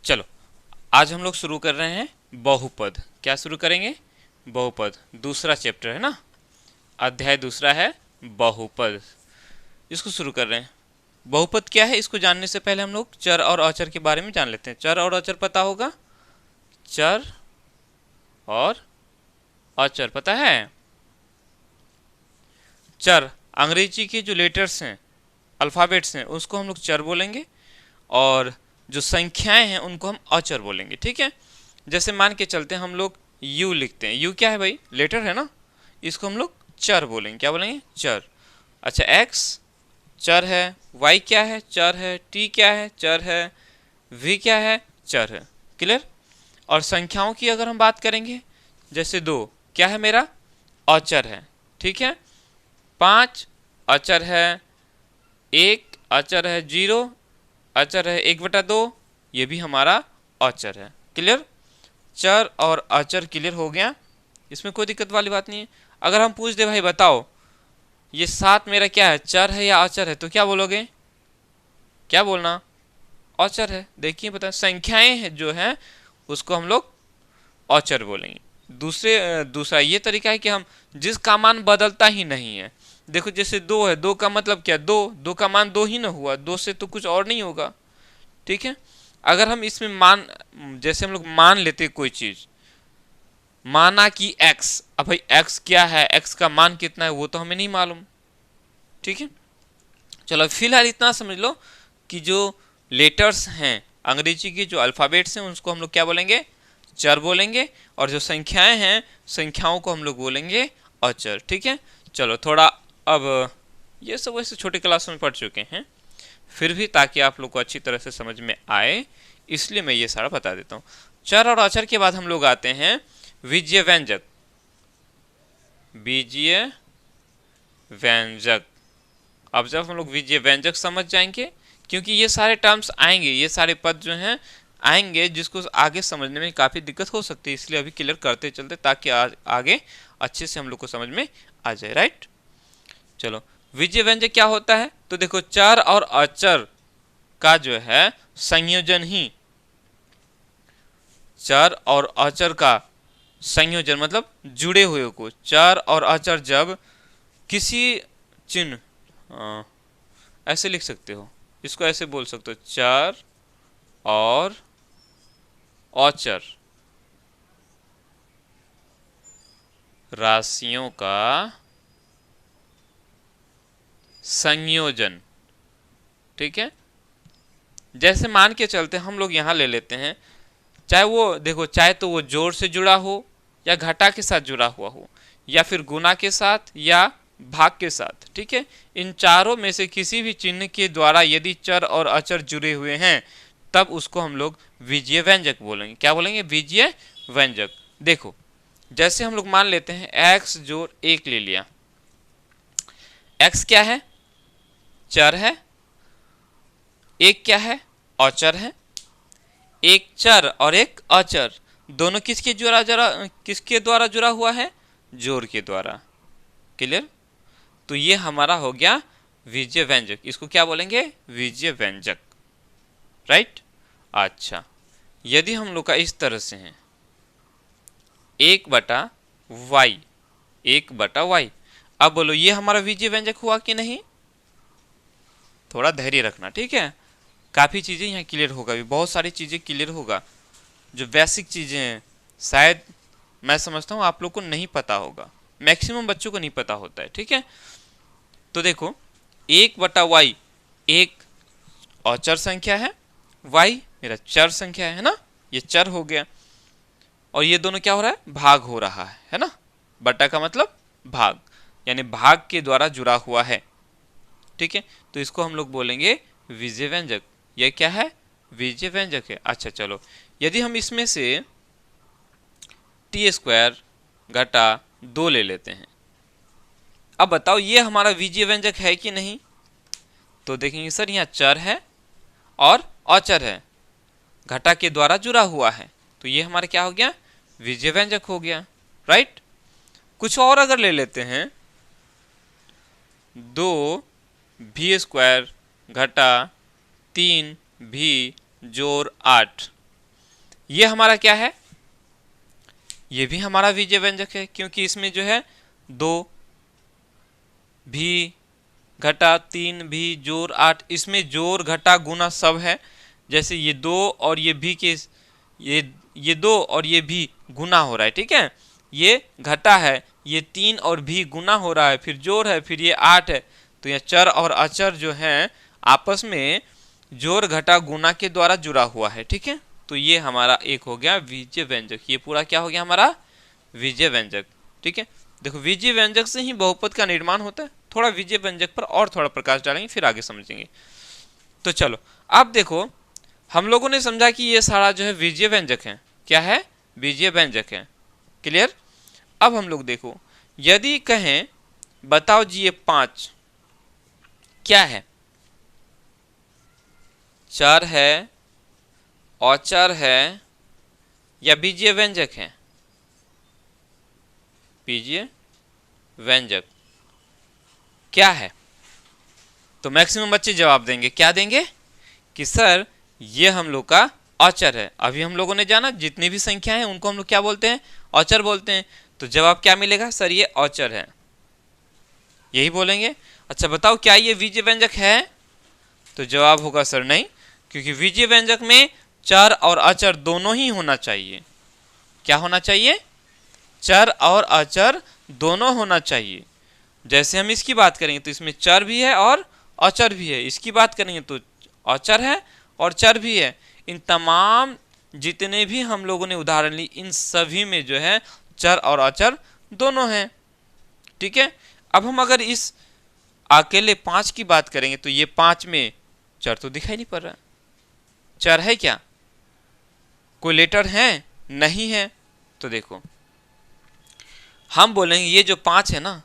चलो, आज हम लोग शुरू कर रहे हैं बहुपद। क्या शुरू करेंगे? बहुपद। दूसरा चैप्टर है ना, अध्याय दूसरा है बहुपद, इसको शुरू कर रहे हैं। बहुपद क्या है, इसको जानने से पहले हम लोग चर और अचर के बारे में जान लेते हैं। चर और अचर पता होगा? चर और अचर पता है? चर अंग्रेजी के जो लेटर्स हैं, अल्फ़ाबेट्स हैं, उसको हम लोग चर बोलेंगे, और जो संख्याएं हैं उनको हम अचर बोलेंगे। ठीक है, जैसे मान के चलते हैं हम लोग यू लिखते हैं। यू क्या है भाई? लेटर है ना, इसको हम लोग चर बोलेंगे। क्या बोलेंगे? चर। अच्छा, एक्स चर है, वाई क्या है? चर है। टी क्या है? चर है। वी क्या है? चर है। क्लियर? और संख्याओं की अगर हम बात करेंगे, जैसे 2 क्या है मेरा? अचर है। ठीक है, 5 अचर है, 1 अचर है, 0 अचर है, 1/2 ये भी हमारा अचर है। क्लियर? चर और अचर क्लियर हो गया, इसमें कोई दिक्कत वाली बात नहीं है। अगर हम पूछ दे भाई बताओ ये 7 मेरा क्या है, चर है या अचर है, तो क्या बोलोगे? क्या बोलना? अचर है। देखिए बता, संख्याएं हैं जो हैं उसको हम लोग अचर बोलेंगे। दूसरा ये तरीका है कि हम जिसका मान बदलता ही नहीं है। देखो जैसे 2 है, 2 का मतलब क्या? 2 का मान 2 ही ना हुआ, 2 से तो कुछ और नहीं होगा। ठीक है, अगर हम इसमें मान, जैसे हम लोग मान लेते कोई चीज, माना कि x, अब भाई x क्या है, x का मान कितना है वो तो हमें नहीं मालूम। ठीक है, चलो फिलहाल इतना समझ लो कि जो लेटर्स हैं अंग्रेजी के, जो अल्फ़ाबेट्स हैं, उसको हम लोग क्या बोलेंगे? चर बोलेंगे, और जो संख्याएं हैं, संख्याओं को हम लोग बोलेंगे अचर। ठीक है, चलो थोड़ा, अब ये सब वैसे छोटे क्लास में पढ़ चुके हैं, फिर भी ताकि आप लोग को अच्छी तरह से समझ में आए इसलिए मैं ये सारा बता देता हूँ। चर और अचर के बाद हम लोग आते हैं बीजीय व्यंजक। बीजीय व्यंजक। अब जब हम लोग बीजीय व्यंजक समझ जाएंगे, क्योंकि ये सारे टर्म्स आएंगे, ये सारे पद जो हैं आएंगे जिसको आगे समझने में काफ़ी दिक्कत हो सकती है, इसलिए अभी क्लियर करते चलते ताकि आगे अच्छे से हम लोग को समझ में आ जाए। राइट, चलो बीजीय व्यंजक क्या होता है? तो देखो, चर और अचर का जो है संयोजन ही, चर और अचर का संयोजन मतलब जुड़े हुए को, चर और अचर जब किसी चिन्ह, ऐसे लिख सकते हो, इसको ऐसे बोल सकते हो, चर और अचर राशियों का संयोजन। ठीक है, जैसे मान के चलते हम लोग यहाँ ले लेते हैं, चाहे वो देखो, चाहे तो वो जोड़ से जुड़ा हो या घटा के साथ जुड़ा हुआ हो, या फिर गुना के साथ या भाग के साथ। ठीक है, इन चारों में से किसी भी चिन्ह के द्वारा यदि चर और अचर जुड़े हुए हैं तब उसको हम लोग बीजीय व्यंजक बोलेंगे। क्या बोलेंगे? बीजीय व्यंजक। देखो जैसे हम लोग मान लेते हैं x जोड़ 1 ले लिया, x क्या है? चर है। 1 क्या है? अचर है। एक चर और एक अचर, दोनों किसके द्वारा जुड़ा हुआ है? जोड़ के द्वारा। क्लियर? तो ये हमारा हो गया बीजीय व्यंजक, इसको क्या बोलेंगे? बीजीय व्यंजक। राइट, अच्छा, यदि हम लोग का इस तरह से है 1/y, 1/y, अब बोलो ये हमारा बीजीय व्यंजक हुआ कि नहीं? थोड़ा धैर्य रखना, ठीक है, काफ़ी चीज़ें यहाँ क्लियर होगा, भी बहुत सारी चीज़ें क्लियर होगा। जो बेसिक चीज़ें हैं शायद मैं समझता हूँ आप लोग को नहीं पता होगा, मैक्सिमम बच्चों को नहीं पता होता है। ठीक है, तो देखो 1/y एक अचर संख्या है, y मेरा चर संख्या है ना, ये चर हो गया, और ये दोनों क्या हो रहा है? भाग हो रहा है ना। बटा का मतलब भाग, यानी भाग के द्वारा जुड़ा हुआ है। ठीक है, तो इसको हम लोग बोलेंगे बीजीय व्यंजक। यह क्या है? बीजीय व्यंजक है। अच्छा चलो, यदि हम इसमें से t² घटा 2 ले लेते हैं, अब बताओ ये हमारा बीजीय व्यंजक है कि नहीं? तो देखेंगे सर यहाँ चर है और अचर है, घटा के द्वारा जुड़ा हुआ है, तो ये हमारा क्या हो गया? बीजीय व्यंजक हो गया। राइट, कुछ और अगर ले लेते हैं, 2v² घटा 3v जोड़ 8, ये हमारा क्या है, ये भी हमारा विजय व्यंजक है, क्योंकि इसमें जो है 2 भी घटा 3 भी जोड़ 8, इसमें जोड़ घटा गुना सब है। जैसे ये 2 और ये भी के ये 2 और ये भी गुना हो रहा है, ठीक है, ये घटा है, ये 3 और भी गुना हो रहा है, फिर जोड़ है, फिर ये 8 है। तो यह चर और अचर जो है आपस में जोड़ घटा गुना के द्वारा जुड़ा हुआ है, ठीक है। तो ये हमारा एक हो गया विजय व्यंजक, ये पूरा क्या हो गया हमारा विजय व्यंजक, ठीक है। देखो विजय व्यंजक से ही बहुपद का निर्माण होता है। थोड़ा विजय व्यंजक पर और थोड़ा प्रकाश डालेंगे, फिर आगे समझेंगे। तो चलो अब देखो, हम लोगों ने समझा कि ये सारा जो है विजय व्यंजक है, क्या है, विजय व्यंजक है, क्लियर। अब हम लोग देखो, यदि कहें बताओ जी ये 5 क्या है, चर है, औचर है या बीजीय व्यंजक है, बीजीय व्यंजक क्या है। तो मैक्सिमम बच्चे जवाब देंगे, क्या देंगे कि सर ये हम लोग का औचर है। अभी हम लोगों ने जाना जितनी भी संख्या है उनको हम लोग क्या बोलते हैं, औचर बोलते हैं। तो जवाब क्या मिलेगा, सर ये औचर है, यही बोलेंगे। अच्छा बताओ क्या ये विजय व्यंजक है, तो जवाब होगा सर नहीं, क्योंकि विजय व्यंजक में चर और अचर दोनों ही होना चाहिए। क्या होना चाहिए, चर और अचर दोनों होना चाहिए। जैसे हम इसकी बात करेंगे तो इसमें चर भी है और अचर भी है, इसकी बात करेंगे तो अचर है और चर भी है। इन तमाम जितने भी हम लोगों ने उदाहरण ली, इन सभी में जो है चर और अचर दोनों हैं, ठीक है। अब हम अगर इस अकेले 5 की बात करेंगे तो ये 5 में चर तो दिखाई नहीं पड़ रहा, चर है क्या, कोई लेटर है, नहीं है। तो देखो हम बोलेंगे ये जो 5 है ना,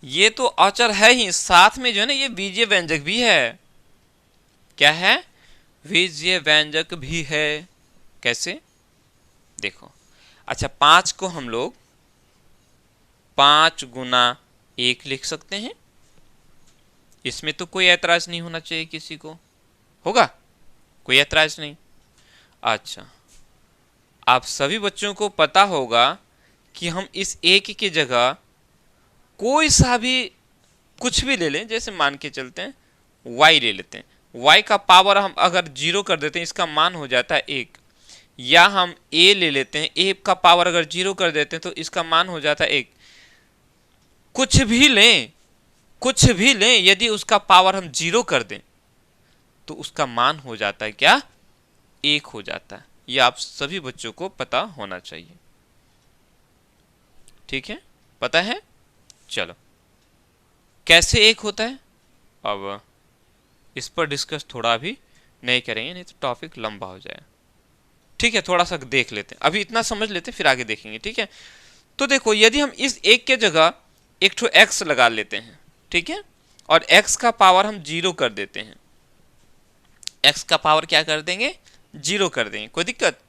ये तो अचर है ही, साथ में जो है ना ये बीजीय व्यंजक भी है। क्या है, बीजीय व्यंजक भी है। कैसे, देखो अच्छा 5 को हम लोग 5 गुना 1 लिख सकते हैं, इसमें तो कोई ऐतराज नहीं होना चाहिए, किसी को होगा कोई ऐतराज नहीं। अच्छा आप सभी बच्चों को पता होगा कि हम इस 1 की जगह कोई सा भी कुछ भी ले लें, जैसे मान के चलते हैं y ले लेते हैं, y का पावर हम अगर 0 कर देते हैं इसका मान हो जाता है 1, या हम a ले लेते हैं, a का पावर अगर 0 कर देते हैं तो इसका मान हो जाता है 1। कुछ भी लें, कुछ भी लें, यदि उसका पावर हम 0 कर दें तो उसका मान हो जाता है क्या, 1 हो जाता है। ये आप सभी बच्चों को पता होना चाहिए, ठीक है, पता है। चलो कैसे 1 होता है, अब इस पर डिस्कस थोड़ा भी नहीं करेंगे, नहीं तो टॉपिक लंबा हो जाए, ठीक है। थोड़ा सा देख लेते हैं, अभी इतना समझ लेते हैं फिर आगे देखेंगे, ठीक है। तो देखो यदि हम इस 1 के जगह एक ठो x लगा लेते हैं, ठीक है, और x का पावर हम 0 कर देते हैं, x का पावर क्या कर देंगे, 0 कर देंगे, कोई दिक्कत।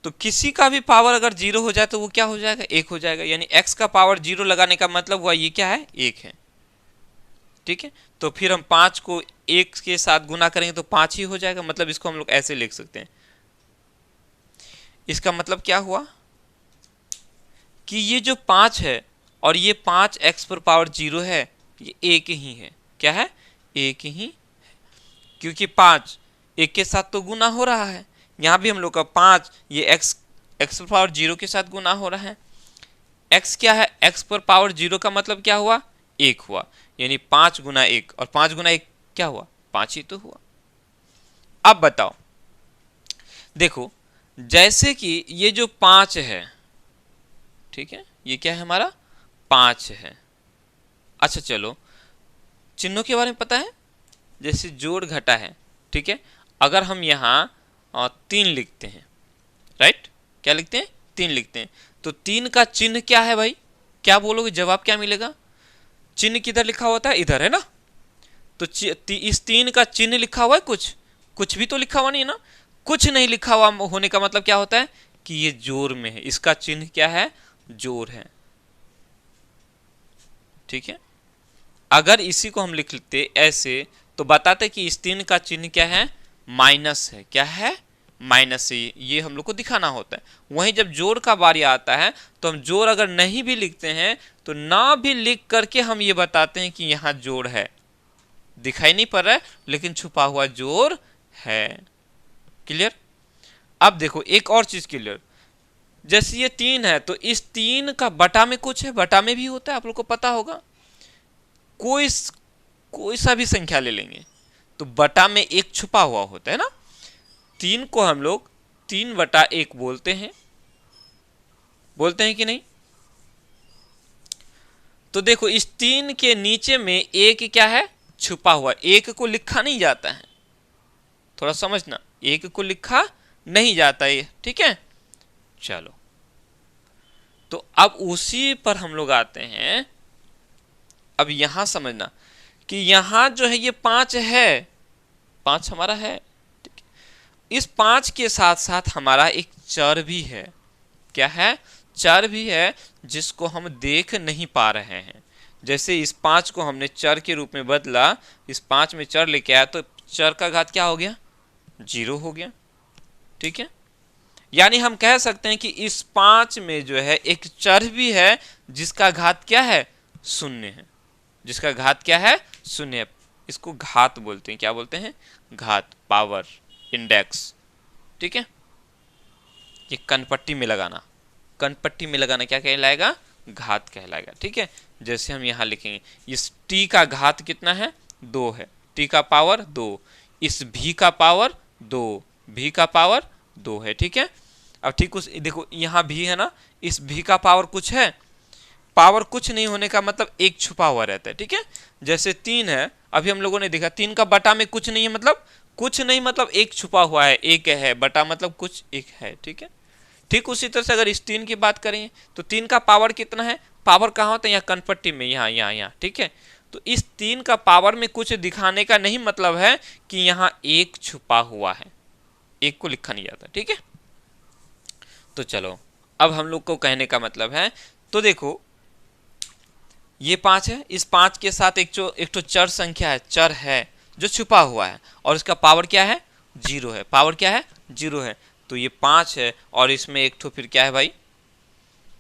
तो किसी का भी पावर अगर 0 हो जाए तो वो क्या हो जाएगा, 1 हो जाएगा। यानी x का पावर 0 लगाने का मतलब हुआ ये क्या है, 1 है, ठीक है। तो फिर हम 5 को 1 के साथ गुना करेंगे तो 5 ही हो जाएगा, मतलब इसको हम लोग ऐसे लिख सकते हैं। इसका मतलब क्या हुआ कि ये जो 5 है और ये 5 x पर पावर 0 है, ये 1 ही है, क्या है, 1 ही, क्योंकि 5 1 के साथ तो गुना हो रहा है। यहाँ भी हम लोग का 5 ये x पर पावर 0 के साथ गुना हो रहा है। x क्या है, x पर पावर 0 का मतलब क्या हुआ, 1 हुआ, यानी 5 गुना 1, और 5 गुना 1 क्या हुआ, 5 ही तो हुआ। अब बताओ देखो, जैसे कि ये जो 5 है, ठीक है, ये क्या है हमारा 5 है। अच्छा चलो चिन्हों के बारे में पता है, जैसे जोड़ घटा है, ठीक है, अगर हम यहाँ 3 लिखते हैं, राइट, क्या लिखते हैं, 3 लिखते हैं, तो 3 का चिन्ह क्या है भाई, क्या बोलोगे, जवाब क्या मिलेगा, चिन्ह किधर लिखा होता है, इधर है ना। तो इस 3 का चिन्ह लिखा हुआ है, कुछ भी तो लिखा हुआ नहीं है ना, कुछ नहीं लिखा हुआ होने का मतलब क्या होता है कि ये जोड़ में है, इसका चिन्ह क्या है, जोड़ है, ठीक है। अगर इसी को हम लिख लेते ऐसे तो बताते कि इस 3 का चिन्ह क्या है, माइनस है, क्या है, माइनस से ये हम लोग को दिखाना होता है। वहीं जब जोड़ का बारी आता है तो हम जोड़ अगर नहीं भी लिखते हैं तो ना भी लिख करके हम ये बताते हैं कि यहाँ जोड़ है, दिखाई नहीं पड़ रहा है लेकिन छुपा हुआ जोड़ है। क्लियर? अब देखो एक और चीज क्लियर, जैसे ये 3 है तो इस 3 का बटा में कुछ है, बटा में भी होता है, आप लोग को पता होगा। कोई सा भी संख्या ले लेंगे तो बटा में एक छुपा हुआ होता है ना। 3 को हम लोग 3/1 बोलते हैं कि नहीं? तो देखो इस 3 के नीचे में एक क्या है, छुपा हुआ। एक को लिखा नहीं जाता है, थोड़ा समझना, एक को लिखा नहीं जाता है, ठीक है। चलो तो अब उसी पर हम लोग आते हैं। अब यहां समझना कि यहां जो है ये 5 है, 5 हमारा है, ठीक है? इस 5 के साथ साथ हमारा एक चर भी है। क्या है? चर भी है जिसको हम देख नहीं पा रहे हैं। जैसे इस 5 को हमने चर के रूप में बदला, इस 5 में चर लेके आया तो चर का घात क्या हो गया? 0 हो गया, ठीक है। यानी हम कह सकते हैं कि इस 5 में जो है एक चर भी है जिसका घात क्या है? 0 है। जिसका घात क्या है? 0 है। इसको घात बोलते हैं। क्या बोलते हैं? घात, पावर, इंडेक्स, ठीक है। ये कनपट्टी में लगाना, कनपट्टी में लगाना क्या कहलाएगा? घात कहलाएगा, ठीक है। जैसे हम यहां लिखेंगे इस t का घात कितना है? 2 है, t का पावर 2। इस v का पावर 2, v का पावर 2 है, ठीक है। अब ठीक उस देखो यहाँ भी है ना, इस भी का पावर कुछ है, पावर कुछ नहीं होने का मतलब एक छुपा हुआ रहता है, ठीक है। जैसे 3 है, अभी हम लोगों ने देखा 3 का बटा में कुछ नहीं है, मतलब कुछ नहीं मतलब एक छुपा हुआ है, एक है, बटा मतलब कुछ एक है, ठीक है। ठीक उसी तरह से अगर इस 3 की बात करें तो 3 का पावर कितना है? पावर कहाँ होता है? यहाँ कनपट्टी में, यहाँ, ठीक है। तो इस 3 का पावर में कुछ दिखाने का नहीं मतलब है कि यहाँ एक छुपा हुआ है, एक को लिखा नहीं जाता, ठीक है। तो चलो अब हम लोग को कहने का मतलब है, तो देखो ये 5 है, इस 5 के साथ एक तो चर संख्या है, चर है जो छुपा हुआ है और इसका पावर क्या है? 0 है। पावर क्या है? 0 है। तो ये 5 है और इसमें एक तो फिर क्या है भाई?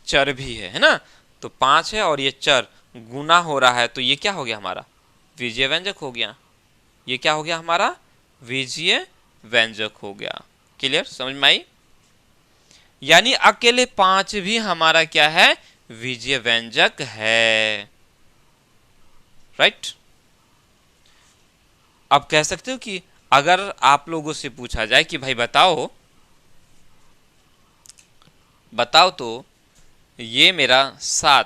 चर भी है ना। तो 5 है और ये चर गुना हो रहा है, तो ये क्या हो गया हमारा? बीजीय व्यंजक हो गया। ये क्या हो गया हमारा? बीजीय व्यंजक हो गया। क्लियर? समझ में आई? यानी अकेले 5 भी हमारा क्या है? बीजीय व्यंजक है, राइट। अब कह सकते हो कि अगर आप लोगों से पूछा जाए कि भाई बताओ तो ये मेरा 7,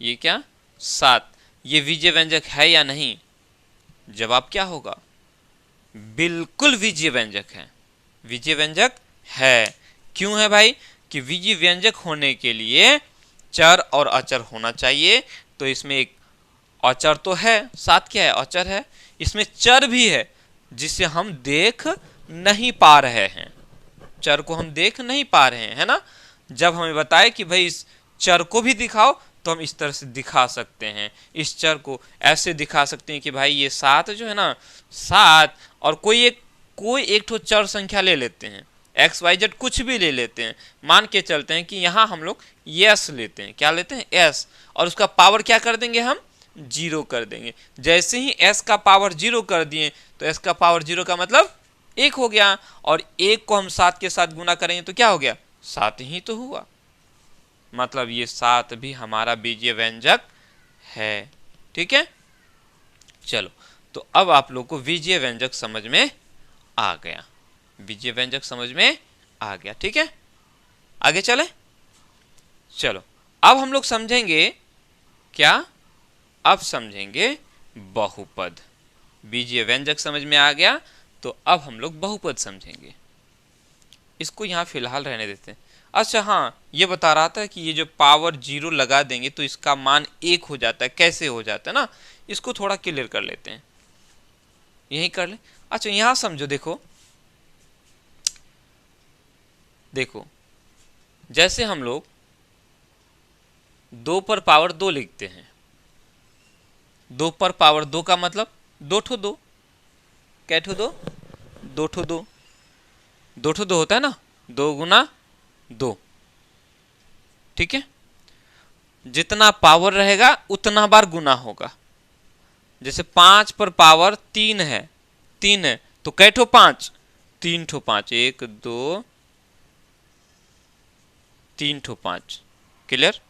ये क्या 7, ये बीजीय व्यंजक है या नहीं? जवाब क्या होगा? बिल्कुल बीजीय व्यंजक है, बीजीय व्यंजक है। क्यों है भाई? कि बीजीय व्यंजक होने के लिए चर और अचर होना चाहिए। तो इसमें एक अचर तो है, 7 क्या है? अचर है। इसमें चर भी है जिसे हम देख नहीं पा रहे हैं, चर को हम देख नहीं पा रहे हैं, है ना। जब हमें बताए कि भाई इस चर को भी दिखाओ तो हम इस तरह से दिखा सकते हैं। इस चर को ऐसे दिखा सकते हैं कि भाई ये 7 जो है ना, 7 और कोई एक ठो चर संख्या ले लेते हैं, XYZ कुछ भी ले लेते हैं। मान के चलते हैं कि यहाँ हम लोग S लेते हैं। क्या लेते हैं? S। और उसका पावर क्या कर देंगे हम? 0 कर देंगे। जैसे ही S का पावर 0 कर दिए तो S का पावर 0 का मतलब 1 हो गया, और 1 को हम 7 के साथ गुना करेंगे तो क्या हो गया? 7 ही तो हुआ। मतलब ये 7 भी हमारा बीजीय व्यंजक है, ठीक है। चलो तो अब आप लोग को बीजीय व्यंजक समझ में आ गया, बीजीय व्यंजक समझ में आ गया, ठीक है। आगे चले। चलो अब हम लोग समझेंगे क्या? अब समझेंगे बहुपद। बीजीय व्यंजक समझ में आ गया तो अब हम लोग बहुपद समझेंगे। इसको यहाँ फिलहाल रहने देते हैं। अच्छा हाँ, ये बता रहा था कि ये जो पावर 0 लगा देंगे तो इसका मान 1 हो जाता है। कैसे हो जाता है ना, इसको थोड़ा क्लियर कर लेते हैं, यही कर ले। अच्छा यहाँ समझो, देखो जैसे हम लोग 2 पर पावर 2 लिखते हैं, 2 पर पावर 2 का मतलब 2 ठो 2, कै ठो 2? 2 ठो 2। दो ठो दो होता है ना, 2 × 2, ठीक है। जितना पावर रहेगा उतना बार गुना होगा। जैसे 5 पर पावर 3 है, 3 है तो कै ठो 5, 3 ठो 5, 1 2 3 ठो 5। क्लियर?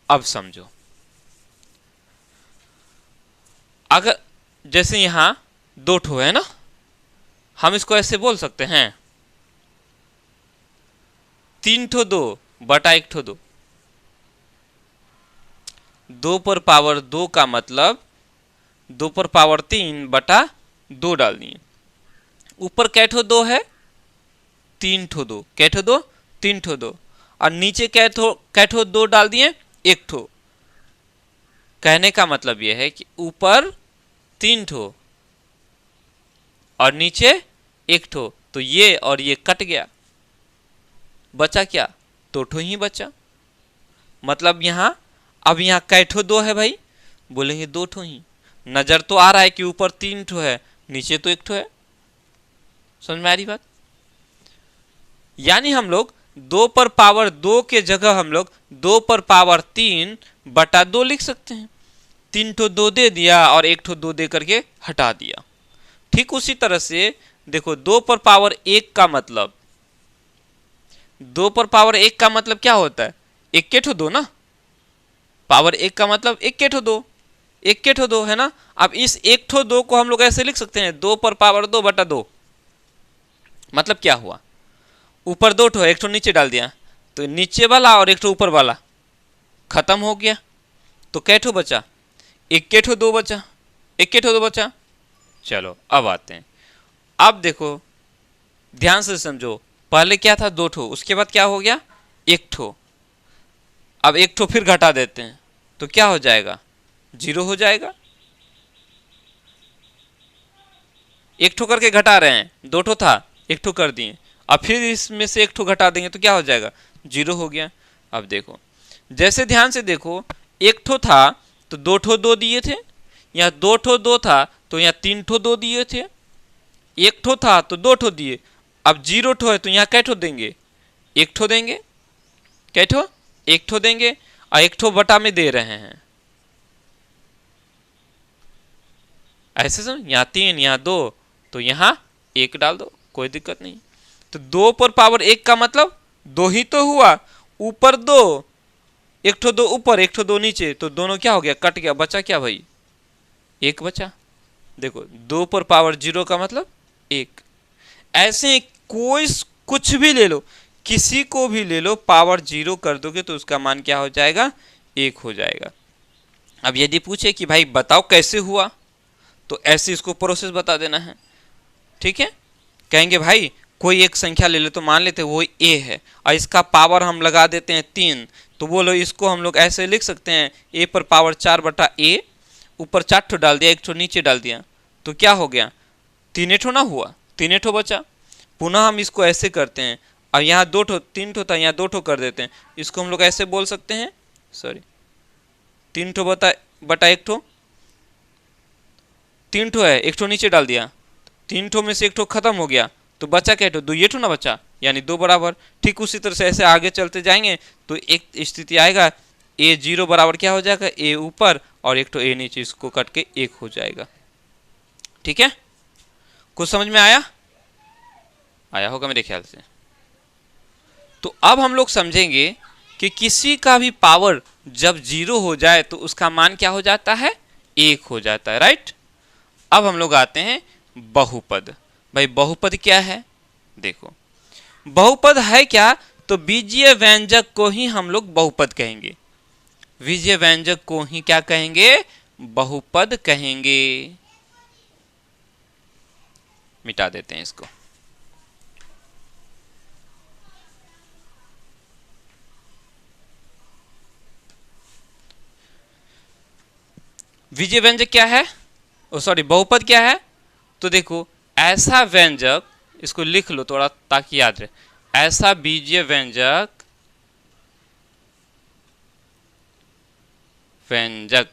अब समझो, अगर जैसे यहां 2 ठो है ना, हम इसको ऐसे बोल सकते हैं 3 ठो 2 बटा 1 ठो 2। 2 पर पावर 2 का मतलब 2 पर पावर 3 बटा 2 डाल दिए। ऊपर कै ठो 2 है, 3 ठो 2, कै ठो 2, 3 ठो 2, और नीचे कै ठो 2 डाल दिए, 1 ठो। कहने का मतलब यह है कि ऊपर 3 ठो और नीचे 1 ठो, तो ये और ये कट गया, बचा क्या, 2 ठो ही बचा। मतलब यहां अब यहां कै ठो 2 है भाई, बोलेंगे 2 ठो ही। नजर तो आ रहा है कि ऊपर 3 ठो है, नीचे तो 1 ठो है। समझ में आ रही बात? यानी हम लोग 2 पर पावर 2 के जगह हम लोग 2 पर पावर 3 बटा 2 लिख सकते हैं। 3 ठो 2 दे दिया और 1 ठो 2 दे करके हटा दिया। ठीक उसी तरह से देखो, 2 पर पावर 1 का मतलब, 2 पर पावर 1 का मतलब क्या होता है, 1 के ठो 2 ना। पावर 1 का मतलब 1 के ठो 2, 1 के ठो 2 है ना। अब इस 1 ठो 2 को हम लोग ऐसे लिख सकते हैं 2 पर पावर 2 बटा 2। मतलब क्या हुआ, ऊपर 2 ठो, 1 ठो नीचे डाल दिया, तो नीचे वाला और 1 ठो ऊपर वाला खत्म हो गया। तो कै ठो बचा, 1 के ठो 2 बचा, 1 के ठो 2 बचा। चलो अब आते हैं, अब देखो ध्यान से समझो, पहले क्या था 2 ठो, उसके बाद क्या हो गया 1 ठो। अब 1 ठो फिर घटा देते हैं तो क्या हो जाएगा, 0 हो जाएगा। 1 ठो करके घटा रहे हैं, 2 ठो था 1 ठो कर दिए, अब फिर इसमें से 1 ठो घटा देंगे तो क्या हो जाएगा, 0 हो गया। अब देखो, जैसे ध्यान से देखो, 1 ठो था तो 2 ठो 2 दिए थे, यहाँ 2 ठो 2 था तो यहाँ 3 ठो 2 दिए थे, 1 ठो था तो 2 ठो दिए। अब 0 ठो है तो यहाँ कै ठो देंगे, 1 ठो देंगे। कै ठो, 1 ठो देंगे, और 1 ठो बटा में दे रहे हैं। ऐसे समझ, यहाँ 3 यहाँ 2 तो यहाँ 1 डाल दो, कोई दिक्कत नहीं। तो 2 पर पावर 1 का मतलब 2 ही तो हुआ, ऊपर 2, 1 ठो 2 ऊपर 1 ठो 2 नीचे, तो दोनों क्या हो गया, कट गया, बचा क्या भाई, 1 बचा। देखो 2 पर पावर 0 का मतलब 1। ऐसे कोई कुछ भी ले लो, किसी को भी ले लो, पावर 0 कर दोगे तो उसका मान क्या हो जाएगा, 1 हो जाएगा। अब यदि पूछे कि भाई बताओ कैसे हुआ, तो ऐसे इसको प्रोसेस बता देना है। ठीक है, कहेंगे भाई कोई एक संख्या ले ले, तो मान लेते वो ए है और इसका पावर हम लगा देते हैं 3, तो बोलो इसको हम लोग ऐसे लिख सकते हैं ए पर पावर 4 बटा ए, ऊपर 4 ठो डाल दिया, 1 ठो नीचे डाल दिया, तो क्या हो गया, 3 ठो ना हुआ, 3 ठो बचा। पुनः हम इसको ऐसे करते हैं, और यहाँ 2 ठो, 3 ठो था यहाँ 2 ठो कर देते हैं, इसको हम लोग ऐसे बोल सकते हैं, सॉरी 3 ठो बटा 1 ठो, 3 ठो है 1 ठो नीचे डाल दिया, 3 ठो में से 1 ठो खत्म हो गया, तो बचा क्या ठो, 2 ये ठो ना बचा, यानी 2 बराबर। ठीक उसी तरह से ऐसे आगे चलते जाएंगे तो एक स्थिति आएगा, ए 0 बराबर क्या हो जाएगा, ए ऊपर और 1 ठो ए नीचे, इसको कट के 1 हो जाएगा। ठीक है, कुछ समझ में आया, आया होगा मेरे ख्याल से। तो अब हम लोग समझेंगे कि किसी का भी पावर जब 0 हो जाए तो उसका मान क्या हो जाता है, 1 हो जाता है, राइट। अब हम लोग आते हैं बहुपद। भाई बहुपद क्या है, देखो बहुपद है क्या, तो बीजीय व्यंजक को ही हम लोग बहुपद कहेंगे, बीजीय व्यंजक को ही क्या कहेंगे, बहुपद कहेंगे। मिटा देते हैं इसको। बीजीय व्यंजक क्या है, ओ सॉरी बहुपद क्या है, तो देखो ऐसा व्यंजक, इसको लिख लो थोड़ा ताकि याद रहे, ऐसा बीजीय व्यंजक, व्यंजक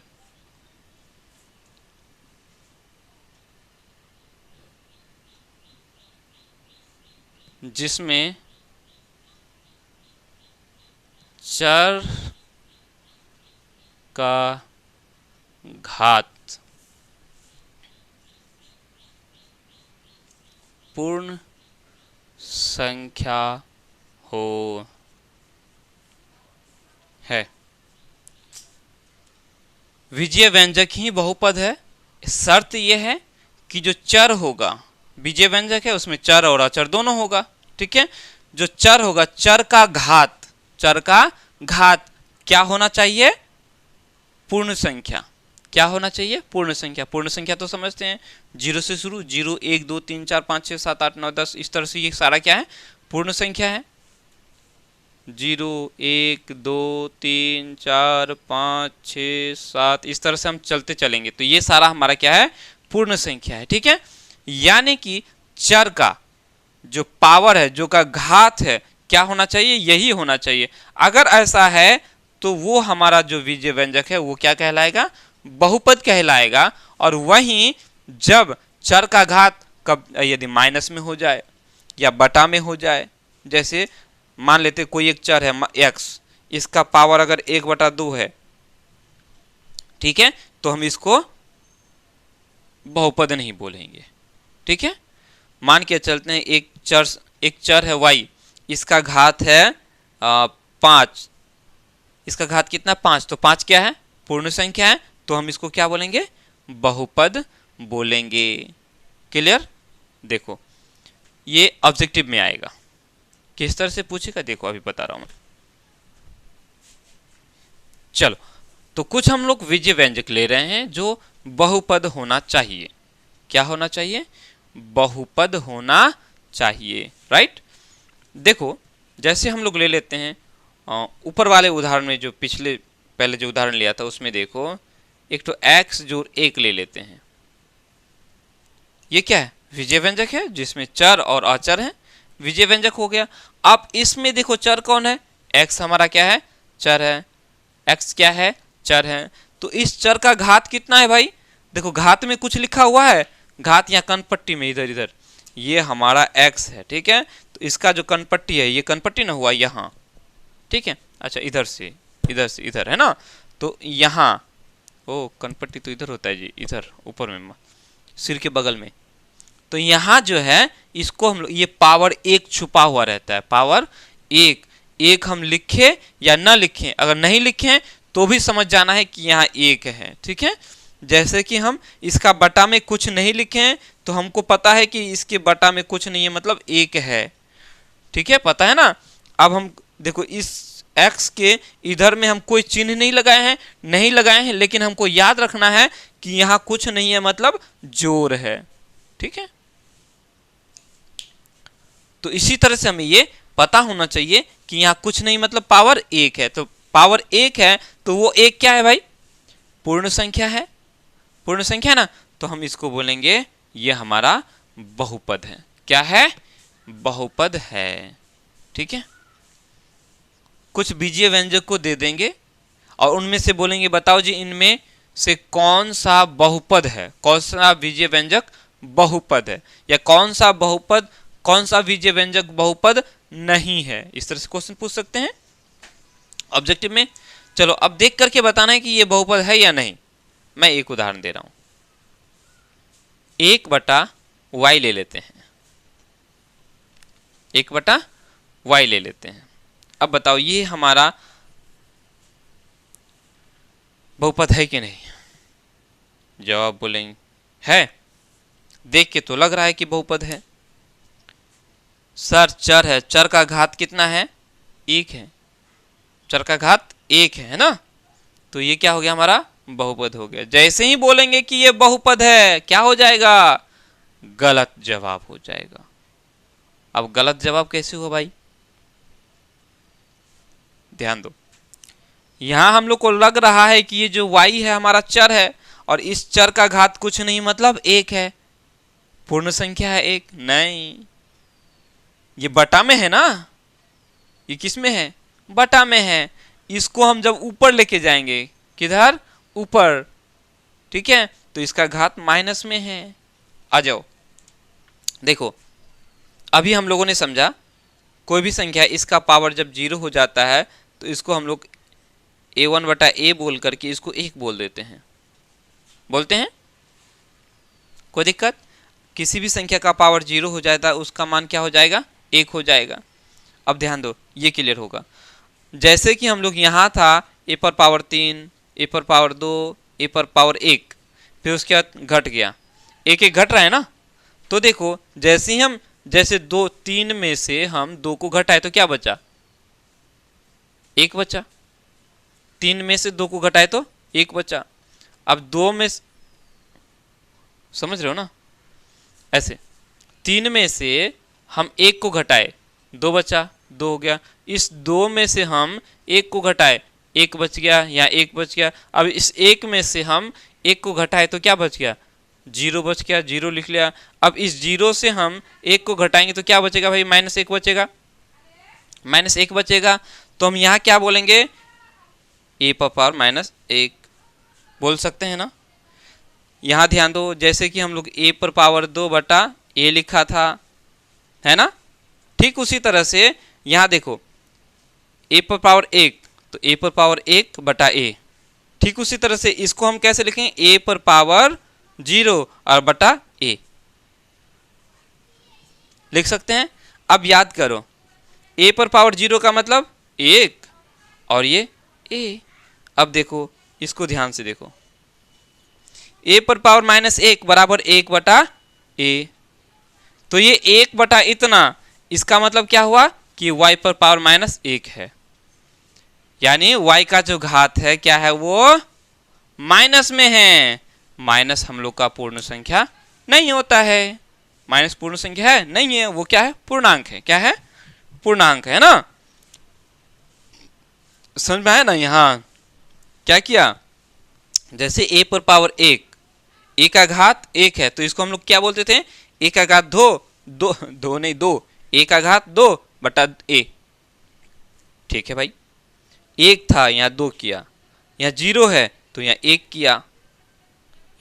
जिसमें चर का घात पूर्ण संख्या हो है। विजय व्यंजक ही बहुपद है। शर्त यह है कि जो चर होगा, विजय व्यंजक है उसमें चर और अचर दोनों होगा, ठीक है। जो चर होगा, चर का घात, चर का घात क्या होना चाहिए? पूर्ण संख्या। क्या होना चाहिए? पूर्ण संख्या। पूर्ण संख्या तो समझते हैं, 0 से शुरू, 0 1 2 3 4 5 6 7 8 9 10, इस तरह से ये सारा क्या है? पूर्ण संख्या है। 0 1 2 3 4 5 6 7, इस तरह से हम चलते चलेंगे तो ये सारा हमारा क्या है? पूर्ण संख्या है, ठीक है। यानी कि चर का जो पावर है, जो का घात है, क्या होना चाहिए? यही होना चाहिए। अगर ऐसा है तो वो हमारा जो विजय व्यंजक है वो क्या कहलाएगा? बहुपद कहलाएगा। और वहीं जब चर का घात कब यदि माइनस में हो जाए या बटा में हो जाए, जैसे मान लेते कोई एक चर है x, इसका पावर अगर 1/2 है, ठीक है, तो हम इसको बहुपद नहीं बोलेंगे, ठीक है। मान के चलते हैं एक चर है y, इसका घात है 5, इसका घात कितना? 5, तो 5 क्या है? पूर्ण संख्या है, तो हम इसको क्या बोलेंगे? बहुपद बोलेंगे। क्लियर? देखो ये ऑब्जेक्टिव में आएगा। किस तरह से पूछेगा देखो, अभी बता रहा हूं मैं। चलो, तो कुछ हम लोग विजय व्यंजक ले रहे हैं जो बहुपद होना चाहिए। क्या होना चाहिए? बहुपद होना चाहिए, राइट। देखो जैसे हम लोग ले लेते हैं ऊपर वाले उदाहरण में, जो पहले जो उदाहरण लिया था उसमें देखो, एक तो x जोड़ 1 ले लेते हैं। ये क्या है? विजय व्यंजक है जिसमें चर और अचर है, विजय व्यंजक हो गया। अब इसमें देखो चर कौन है? x हमारा क्या है? चर है। x क्या है? चर है। तो इस चर का घात कितना है भाई? देखो घात में कुछ लिखा हुआ है, घात यहाँ कनपट्टी में इधर इधर, ये हमारा x है, ठीक है। तो इसका जो कनपट्टी है, ये कनपट्टी ना हुआ यहाँ, ठीक है। अच्छा इधर से इधर है ना, तो यहाँ, ओ कनपट्टी तो इधर होता है जी, इधर ऊपर में सिर के बगल में। तो यहाँ जो है इसको हम लोग, ये पावर 1 छुपा हुआ रहता है, पावर 1 हम लिखे या ना लिखें, अगर नहीं लिखें तो भी समझ जाना है कि यहाँ 1 है, ठीक है। जैसे कि हम इसका बटा में कुछ नहीं लिखे हैं तो हमको पता है कि इसके बटा में कुछ नहीं है, मतलब 1 है, ठीक है, पता है ना। अब हम देखो इस x के इधर में हम कोई चिन्ह नहीं लगाए हैं, लेकिन हमको याद रखना है कि यहाँ कुछ नहीं है, मतलब जोड़ है, ठीक है। तो इसी तरह से हमें ये पता होना चाहिए कि यहाँ कुछ नहीं, मतलब पावर 1 है। तो पावर 1 है तो वो 1 क्या है भाई? पूर्ण संख्या है, पूर्ण संख्या ना, तो हम इसको बोलेंगे ये हमारा बहुपद है। क्या है? बहुपद है, ठीक है। कुछ बीजीय व्यंजक को दे देंगे और उनमें से बोलेंगे बताओ जी इनमें से कौन सा बहुपद है, कौन सा बीजीय व्यंजक बहुपद है, या कौन सा बीजीय व्यंजक बहुपद नहीं है। इस तरह से क्वेश्चन पूछ सकते हैं ऑब्जेक्टिव में। चलो अब देख करके बताना है कि ये बहुपद है या नहीं। मैं एक उदाहरण दे रहा हूं, 1/y ले लेते हैं, 1/y ले लेते हैं। अब बताओ ये हमारा बहुपद है कि नहीं? जवाब बोलेंगे है, देख के तो लग रहा है कि बहुपद है। सर चर है, चर का घात कितना है? 1 है, चर का घात 1 है ना, तो ये क्या हो गया? हमारा बहुपद हो गया। जैसे ही बोलेंगे कि ये बहुपद है, क्या हो जाएगा? गलत जवाब हो जाएगा। अब गलत जवाब कैसे हुआ भाई? ध्यान दो, यहां हम लोग को लग रहा है कि ये जो y है हमारा चर है और इस चर का घात कुछ नहीं, मतलब 1 है, पूर्ण संख्या है 1। नहीं, ये बटा में है ना, ये किस में है? बटा में है। इसको हम जब ऊपर लेके जाएंगे, किधर? ऊपर, ठीक है, तो इसका घात माइनस में है। आ जाओ देखो, अभी हम लोगों ने समझा कोई भी संख्या इसका पावर जब 0 हो जाता है तो इसको हम लोग a1/a बोल करके इसको 1 बोल देते हैं, बोलते हैं। कोई दिक्कत? किसी भी संख्या का पावर 0 हो जाता है उसका मान क्या हो जाएगा? 1 हो जाएगा। अब ध्यान दो, ये क्लियर होगा। जैसे कि हम लोग यहाँ था a पर पावर 3, a पर पावर 2, a पर पावर 1, फिर उसके बाद घट गया, एक एक घट रहा है ना। तो देखो जैसे ही हम जैसे 3 में से हम 2 को घटाए तो क्या बचा? 1 बचा। 3 में से 2 को घटाए तो 1 बचा। अब 2 में, समझ रहे हो ना? ऐसे 3 में से हम 1 को घटाए 2 बचा, 2 हो गया। इस 2 में से हम 1 को घटाए 1 बच गया, या 1 बच गया। अब इस 1 में से हम 1 को घटाए तो क्या बच गया? 0 बच गया, 0 लिख लिया। अब इस 0 से हम 1 को घटाएंगे तो क्या बचेगा भाई? -1 बचेगा, -1 बचेगा। तो हम यहाँ क्या बोलेंगे? a पर पावर -1 बोल सकते हैं ना। यहाँ ध्यान दो, जैसे कि हम लोग a पर पावर 2/a लिखा था, है ना। ठीक उसी तरह से यहाँ देखो a पर पावर 1 तो a पर पावर 1/a। ठीक उसी तरह से इसको हम कैसे लिखेंगे? a पर पावर 0 और बटा a लिख सकते हैं। अब याद करो, a पर पावर 0 का मतलब 1 और ये a। अब देखो इसको ध्यान से देखो, a पर पावर -1 बराबर 1/a। तो ये 1 इतना, इसका मतलब क्या हुआ कि y पर पावर -1 है, यानी y का जो घात है क्या है? वो माइनस में है। माइनस हम लोग का पूर्ण संख्या नहीं होता है। माइनस पूर्ण संख्या है नहीं है, वो क्या है? पूर्णांक है। क्या है? पूर्णांक है ना। समझ में आया ना? यहाँ क्या किया? जैसे a पर पावर 1, a का घात 1 है तो इसको हम लोग क्या बोलते थे? a का घात 2, a का घात 2/a। ठीक है भाई, 1 था यहाँ 2 किया, यहाँ 0 है तो यहाँ 1 किया,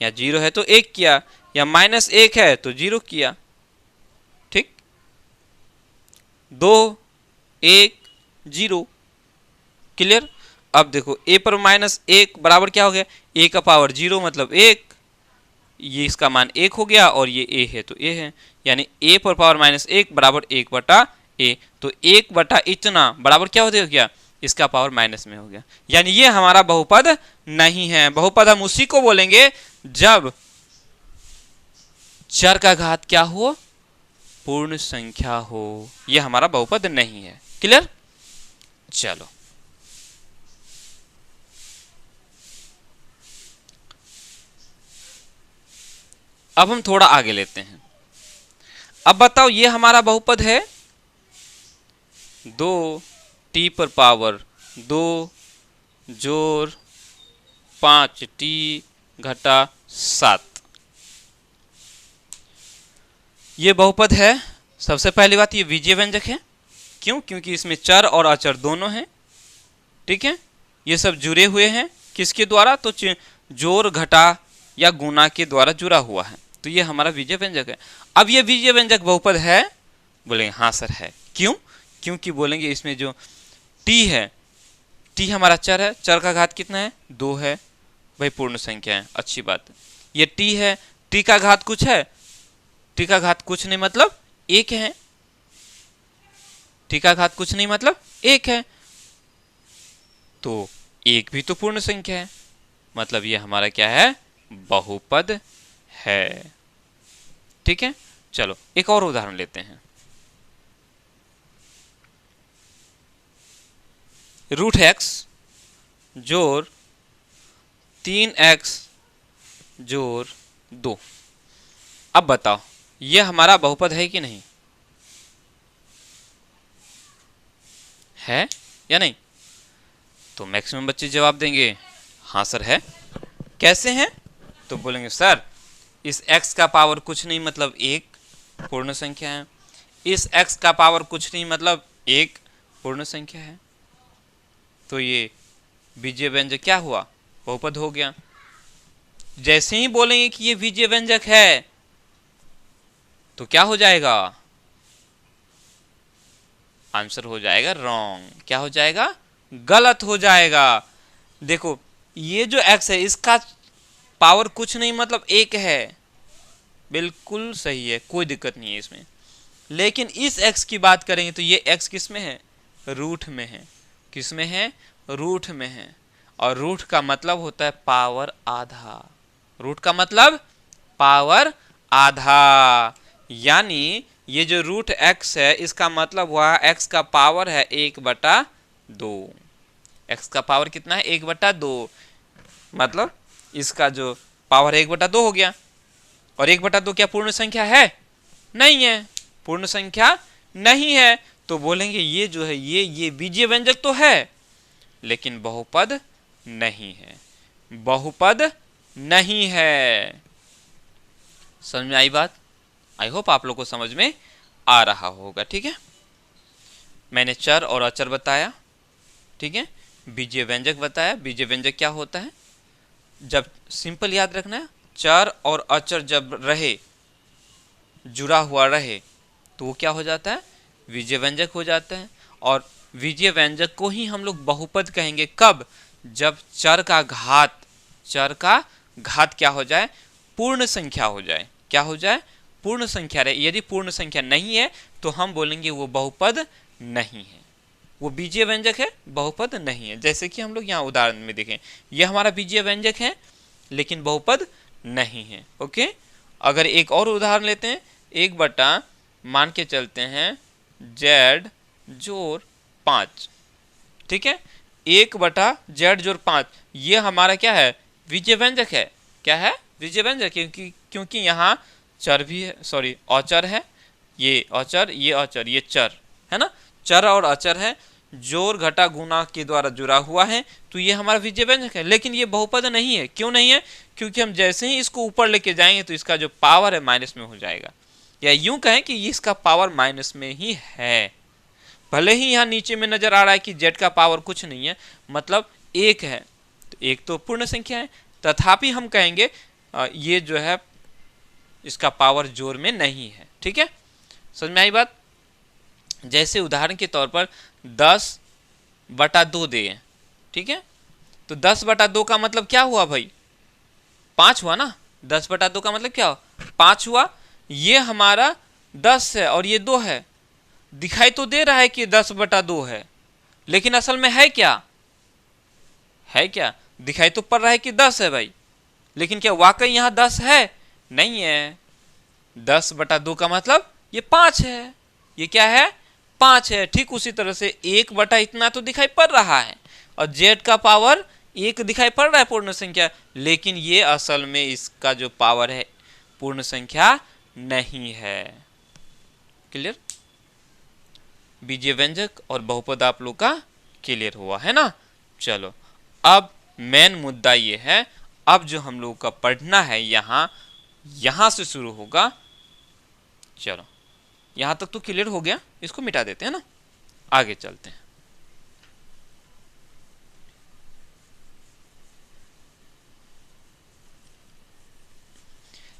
यहाँ 0 है तो 1 किया, यहाँ -1 है तो 0 किया। ठीक, 2 1 0 क्लियर। अब देखो a पर -1 बराबर क्या हो गया? a का पावर 0 मतलब 1, ये इसका मान 1 हो गया और ये a है तो a है, यानी a पर पावर -1 बराबर 1/a। तो 1 इतना बराबर क्या हो गया? इसका पावर माइनस में हो गया, यानी ये हमारा बहुपद नहीं है। बहुपद हम उसी को बोलेंगे जब चर का घात क्या हो? पूर्ण संख्या हो। ये हमारा बहुपद नहीं है। क्लियर? चलो अब हम थोड़ा आगे लेते हैं। अब बताओ ये हमारा बहुपद है 2t पर पावर 2 जोड़ 5t घटा 7। ये बहुपद है। सबसे पहली बात, ये बीजीय व्यंजक है। क्यों? क्योंकि इसमें चर और अचर दोनों हैं। ठीक है, ये सब जुड़े हुए हैं किसके द्वारा? तो जोड़ घटा या गुना के द्वारा जुड़ा हुआ है। तो ये हमारा बीजीय व्यंजक है। अब ये बीजीय व्यंजक बहुपद है? बोलेंगे हाँ सर है। क्यों? क्योंकि बोलेंगे इसमें जो t है, t हमारा चर है, चर का घात कितना है? 2 है भाई, पूर्ण संख्या है, अच्छी बात है। ये t है, t का घात कुछ है? t का घात कुछ नहीं मतलब 1 है। t का घात कुछ नहीं मतलब 1 है, तो 1 भी तो पूर्ण संख्या है, मतलब ये हमारा क्या है? बहुपद है। ठीक है, चलो एक और उदाहरण लेते हैं। √x जोड़ 3x जोड़ 2। अब बताओ ये हमारा बहुपद है कि नहीं? है या नहीं? तो मैक्सिमम बच्चे जवाब देंगे हाँ सर है। कैसे हैं? तो बोलेंगे सर इस x का पावर कुछ नहीं मतलब 1 पूर्ण संख्या है, इस x का पावर कुछ नहीं मतलब 1 पूर्ण संख्या है। तो ये बीजीय व्यंजक क्या हुआ? बहुपद हो गया। जैसे ही बोलेंगे कि ये बीजीय व्यंजक है तो क्या हो जाएगा? आंसर हो जाएगा रॉन्ग। क्या हो जाएगा? गलत हो जाएगा। देखो ये जो x है इसका पावर कुछ नहीं मतलब 1 है, बिल्कुल सही है, कोई दिक्कत नहीं है इसमें। लेकिन इस x की बात करेंगे तो ये x किस में है? रूट में है। किस में है? रूट में है। और रूट का मतलब होता है पावर आधा। रूट का मतलब पावर आधा, यानी ये जो रूट x है इसका मतलब हुआ x का पावर है 1/2। x का पावर कितना है? 1/2। मतलब इसका जो पावर 1/2 हो गया। और 1/2 क्या पूर्ण संख्या है? नहीं है, पूर्ण संख्या नहीं है। तो बोलेंगे ये जो है ये बीजीय व्यंजक तो है लेकिन बहुपद नहीं है, बहुपद नहीं है। समझ में आई बात? आई होप आप लोग को समझ में आ रहा होगा। ठीक है, मैंने चर और अचर बताया, ठीक है, बीजीय व्यंजक बताया। बीजीय व्यंजक क्या होता है? जब सिंपल याद रखना है, चर और अचर जब रहे, जुड़ा हुआ रहे, तो वो क्या हो जाता है? बीजीय व्यंजक हो जाता है। और बीजीय व्यंजक को ही हम लोग बहुपद कहेंगे। कब? जब चर का घात क्या हो जाए? पूर्ण संख्या हो जाए। क्या हो जाए? पूर्ण संख्या रहे। यदि पूर्ण संख्या नहीं है तो हम बोलेंगे वो बहुपद नहीं है, वो बीजीय व्यंजक है, बहुपद नहीं है। जैसे कि हम लोग यहाँ उदाहरण में देखें, यह हमारा बीजीय व्यंजक है लेकिन बहुपद नहीं है। ओके, अगर एक और उदाहरण लेते हैं, 1 मान के चलते हैं z जोड़ 5, ठीक है, 1/z/5, ये हमारा क्या है? बीजीय व्यंजक है। क्या है? बीजीय व्यंजक, क्योंकि यहाँ चर भी है, सॉरी अचर है, ये अचर, ये अचर, ये चर है ना, चर और अचर है, जोड़ घटा गुना के द्वारा जुड़ा हुआ है, तो ये हमारा बीजीय व्यंजक है। लेकिन ये बहुपद नहीं है। क्यों नहीं है? क्योंकि हम जैसे ही इसको ऊपर लेके जाएंगे तो इसका जो पावर है माइनस में हो जाएगा, या यूं कहें कि इसका पावर माइनस में ही है। भले ही यहाँ नीचे में नजर आ रहा है कि z का पावर कुछ नहीं है, मतलब 1 है, तो 1 तो पूर्ण संख्या है, तथापि हम कहेंगे ये जो है इसका पावर जोड़ में नहीं है। ठीक है, समझ में आई बात? जैसे उदाहरण के तौर पर 10/2 दें, ठीक है, तो 10/2 का मतलब क्या हुआ भाई? 5 हुआ ना। 10/2 का मतलब क्या हुआ? 5 हुआ। ये हमारा 10 है और ये 2 है। दिखाई तो दे रहा है कि 10/2 है, लेकिन असल में है क्या? है क्या? दिखाई तो पड़ रहा है कि 10 है भाई, लेकिन क्या वाकई यहाँ 10 है? नहीं है। 10/2 का मतलब ये 5 है। ये क्या है? 5 है। ठीक उसी तरह से 1 इतना तो दिखाई पड़ रहा है, और z का पावर 1 दिखाई पड़ रहा है पूर्ण संख्या, लेकिन ये असल में इसका जो पावर है पूर्ण संख्या नहीं है। क्लियर? बीजीय व्यंजक और बहुपद आप लोग का क्लियर हुआ है ना? चलो, अब मेन मुद्दा ये है, अब जो हम लोग का पढ़ना है यहां से शुरू होगा। चलो, यहां तक तो क्लियर हो गया, इसको मिटा देते हैं ना, आगे चलते हैं।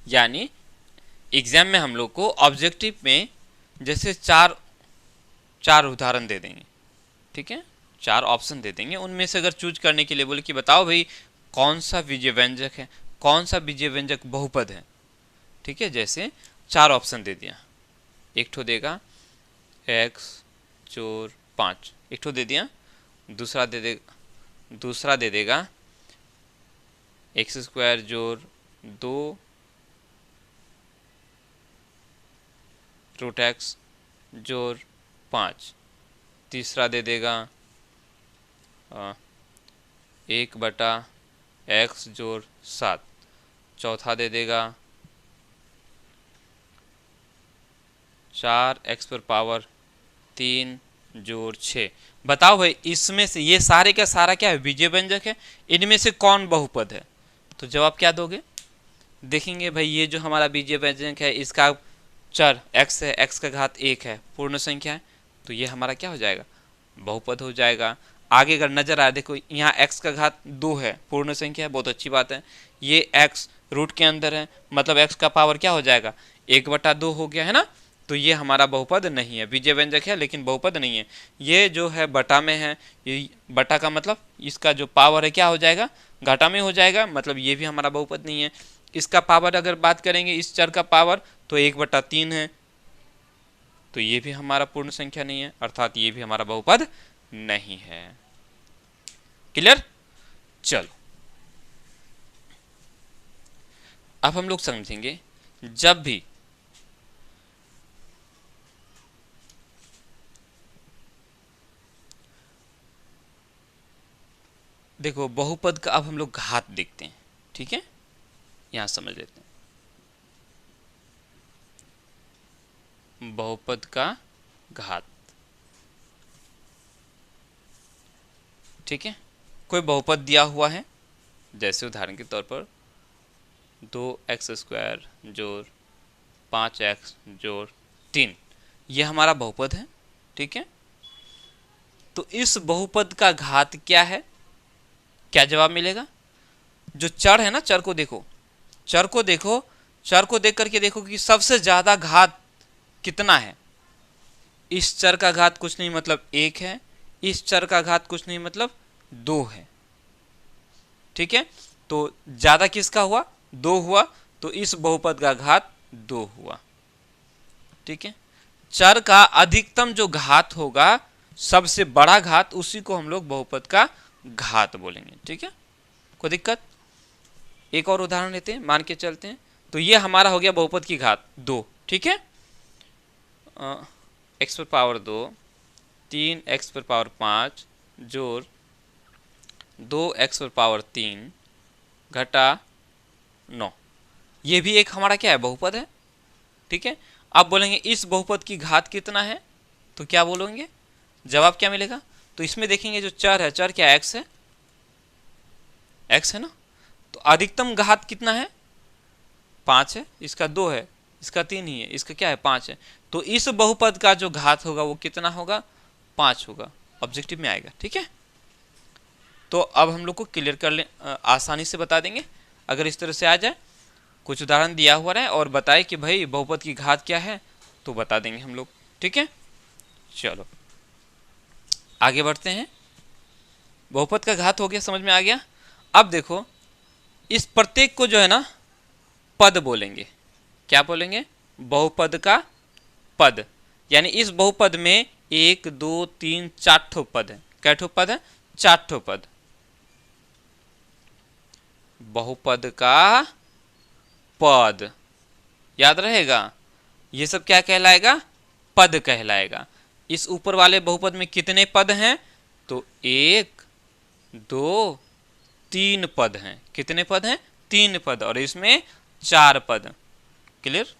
यानी एग्जाम में हम लोग को ऑब्जेक्टिव में जैसे चार उदाहरण दे देंगे, ठीक है, 4 ऑप्शन दे देंगे, उनमें से अगर चूज करने के लिए बोले कि बताओ भाई कौन सा बीजीय व्यंजक है, कौन सा बीजीय व्यंजक बहुपद है, ठीक है, जैसे 4 ऑप्शन दे दिया, एक ठो देगा x जोड़ 5, एक ठो दे दिया, दूसरा दे देगा x² जोड़ 2 √x जोड़ 5, तीसरा दे देगा 1/x जोड़ 7, चौथा दे देगा 4x³ जोड़ 6। बताओ भाई इसमें से ये सारे का सारा क्या है? बीजीय व्यंजक है। इनमें से कौन बहुपद है? तो जवाब क्या दोगे? देखेंगे भाई ये जो हमारा बीजीय व्यंजक है इसका चर x है, x का घात 1 है, पूर्ण संख्या है, तो ये हमारा क्या हो जाएगा? बहुपद हो जाएगा। आगे अगर नजर आए, देखो यहाँ x का घात 2 है, पूर्ण संख्या है, बहुत अच्छी बात है। ये x रूट के अंदर है, मतलब x का पावर क्या हो जाएगा? 1/2 हो गया है ना। तो ये हमारा बहुपद नहीं है, बीजीय व्यंजक है लेकिन बहुपद नहीं है। ये जो है बटा में है, ये बटा का मतलब इसका जो पावर है क्या हो जाएगा, घाटा में हो जाएगा, मतलब ये भी हमारा बहुपद नहीं है। इसका पावर अगर बात करेंगे, इस चर का पावर, तो 1/3 है, तो ये भी हमारा पूर्ण संख्या नहीं है, अर्थात ये भी हमारा बहुपद नहीं है। क्लियर? चलो अब हम लोग समझेंगे, जब भी देखो बहुपद का अब हम लोग घात देखते हैं, ठीक है, यहां समझ लेते हैं बहुपद का घात। ठीक है, कोई बहुपद दिया हुआ है, जैसे उदाहरण के तौर पर 2x² जोड़ 5x जोड़ 3, ये हमारा बहुपद है। ठीक है, तो इस बहुपद का घात क्या है, क्या जवाब मिलेगा? जो चर है ना, चर को देखो, चर को देखो, चर को देख करके देखो कि सबसे ज्यादा घात कितना है। इस चर का घात कुछ नहीं मतलब 1 है, इस चर का घात कुछ नहीं मतलब 2 है। ठीक है, तो ज्यादा किसका हुआ? 2 हुआ, तो इस बहुपद का घात 2 हुआ। ठीक है, चर का अधिकतम जो घात होगा, सबसे बड़ा घात, उसी को हम लोग बहुपद का घात बोलेंगे। ठीक है, कोई दिक्कत? एक और उदाहरण लेते हैं, मान के चलते हैं, तो ये हमारा हो गया बहुपद की घात 2। ठीक है, x⁻2 3x⁻5 जोड़ 2x⁻3 घटा 9, ये भी एक हमारा क्या है, बहुपद है। ठीक है, आप बोलेंगे इस बहुपद की घात कितना है, तो क्या बोलेंगे, जवाब क्या मिलेगा? तो इसमें देखेंगे जो चर है, चर क्या x है, x है ना, तो अधिकतम घात कितना है, 5 है, इसका 2 है, इसका 3 ही है, इसका क्या है, 5 है, तो इस बहुपद का जो घात होगा वो कितना होगा, 5 होगा, ऑब्जेक्टिव में आएगा। ठीक है, तो अब हम लोग को क्लियर कर ले, आसानी से बता देंगे अगर इस तरह से आ जाए, कुछ उदाहरण दिया हुआ है और बताए कि भाई बहुपद की घात क्या है, तो बता देंगे हम लोग। ठीक है, चलो आगे बढ़ते हैं। बहुपद का घात हो गया, समझ में आ गया। अब देखो, इस प्रत्येक को जो है ना पद बोलेंगे। क्या बोलेंगे? बहुपद का पद, यानी इस बहुपद में 1 2 3 4 ठो पद है। कै ठो पद है? 4 ठो पद। बहुपद का पद याद रहेगा, ये सब क्या कहलाएगा, पद कहलाएगा। इस ऊपर वाले बहुपद में कितने पद हैं, तो 1 2 3 पद हैं। कितने पद हैं? 3 पद, और इसमें 4 पद। क्लियर?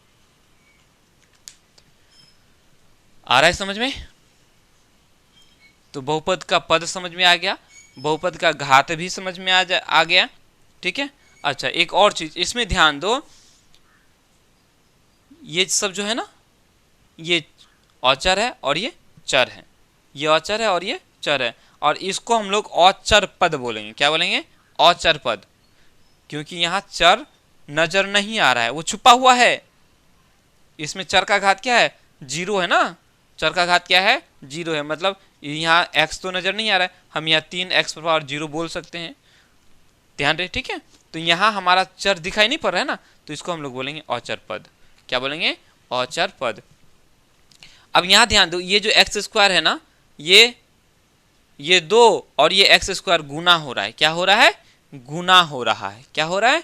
आ रहा है समझ में? तो बहुपद का पद समझ में आ गया, बहुपद का घात भी समझ में आ गया। ठीक है, अच्छा एक और चीज इसमें ध्यान दो, ये सब जो है ना, ये औचर है और ये चर है, ये औचर है और ये चर है, और इसको हम लोग औचर पद बोलेंगे। क्या बोलेंगे? औचर पद, क्योंकि यहाँ चर नजर नहीं आ रहा है, वो छुपा हुआ है। इसमें चर का घात क्या है? 0 है ना, चर का घात क्या है? 0 है, मतलब यहाँ x तो नजर नहीं आ रहा है, हम यहाँ 3x⁻0 बोल सकते हैं। ध्यान रहे, ठीक है। तो यहाँ हमारा चर दिखाई नहीं पड़ रहा है ना, तो इसको हम लोग बोलेंगे औचर पद। क्या बोलेंगे? औचर पद। अब यहाँ ध्यान दो, ये जो x² है ना, ये 2 और ये x² गुना हो रहा है। क्या हो रहा है? गुना हो रहा है। क्या हो रहा है?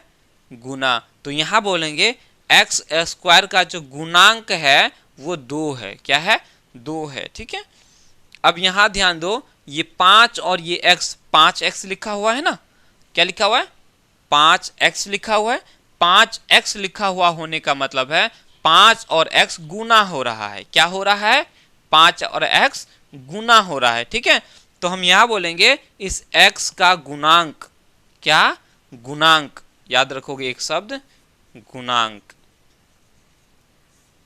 गुना। तो यहाँ बोलेंगे x² का जो गुणांक है वो 2 है। क्या है? 2 है। ठीक है, अब यहाँ ध्यान दो, ये 5 और ये x, 5x लिखा हुआ है ना, क्या लिखा हुआ है? 5x लिखा हुआ है। 5x लिखा हुआ होने का मतलब है 5 और x गुना हो रहा है। क्या हो रहा है? 5 और x गुना हो रहा है। ठीक है, तो हम यहाँ बोलेंगे इस x का गुणांक। क्या? गुणांक। याद रखोगे एक शब्द, गुणांक।